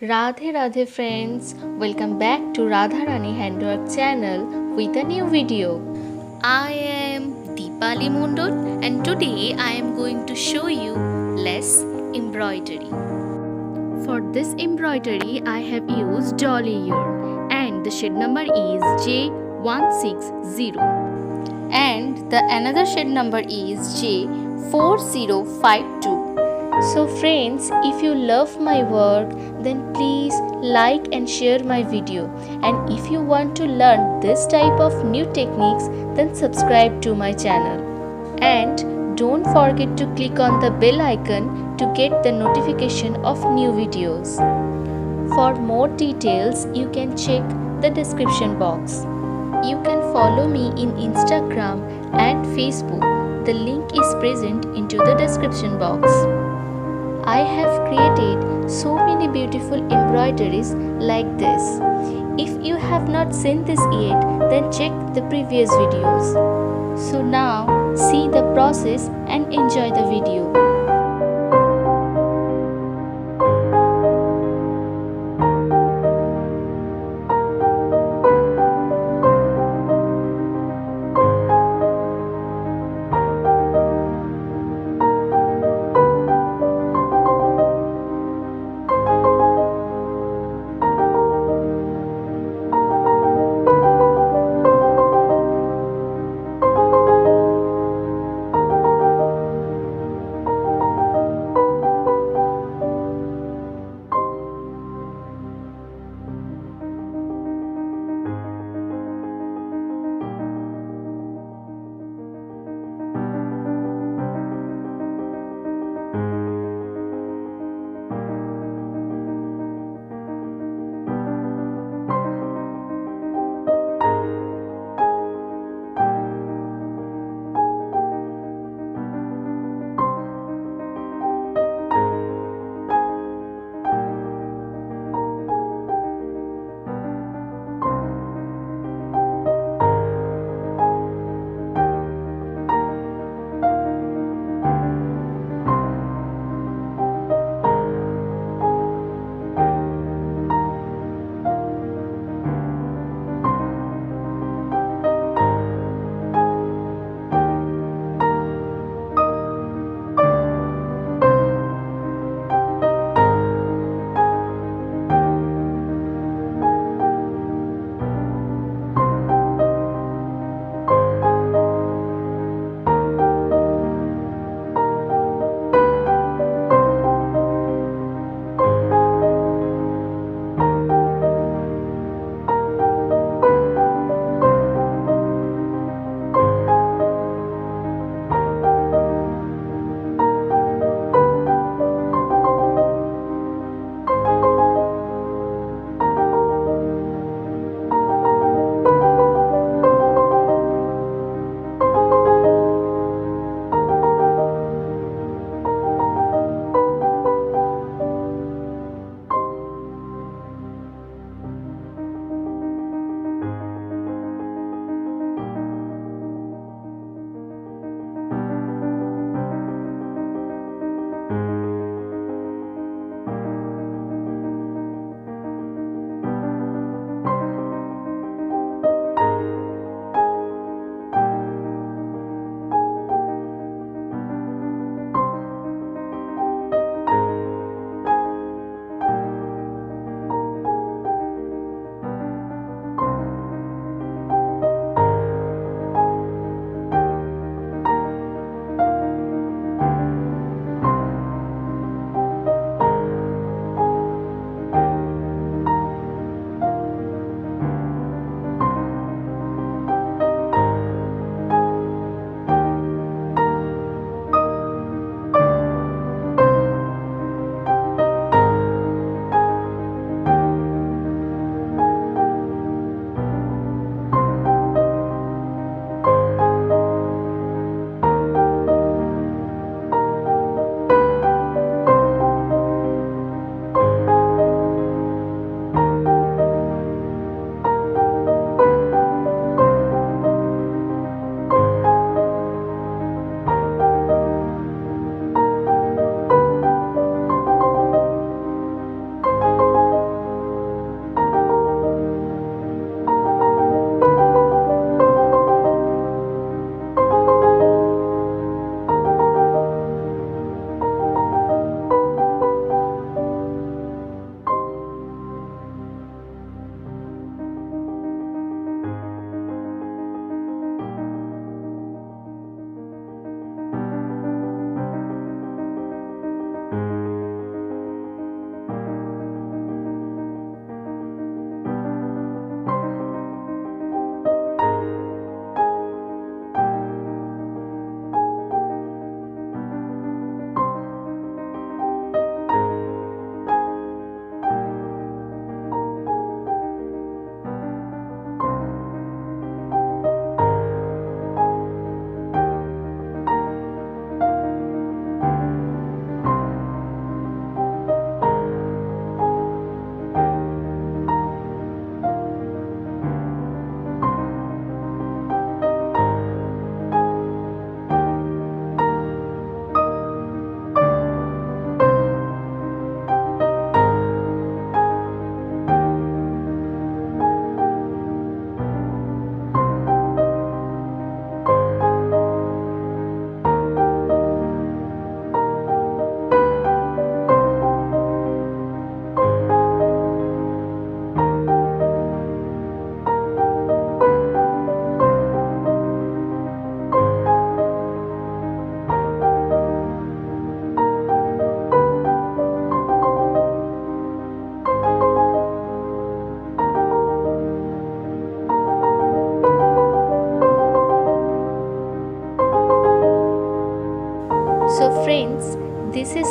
Radhe Radhe friends, welcome back to Radharani Handwork channel with a new video. I am Deepali Mondol and today I am going to show you less embroidery. For this embroidery I have used dolly yarn and the shade number is J160 and the another shade number is J4052. So friends, if you love my work, then please like and share my video. And if you want to learn this type of new techniques, then subscribe to my channel. And don't forget to click on the bell icon to get the notification of new videos. For more details, you can check the description box. You can follow me in Instagram and Facebook. The link is present into the description box. I have created so many beautiful embroideries like this. If you have not seen this yet, then check the previous videos. So now see the process and enjoy the video.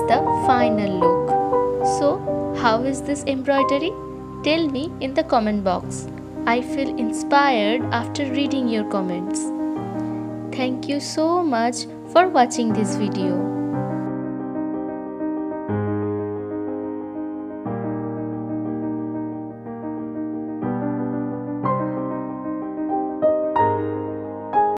the final look. So, how is this embroidery? Tell me in the comment box. I feel inspired after reading your comments. Thank you so much for watching this video.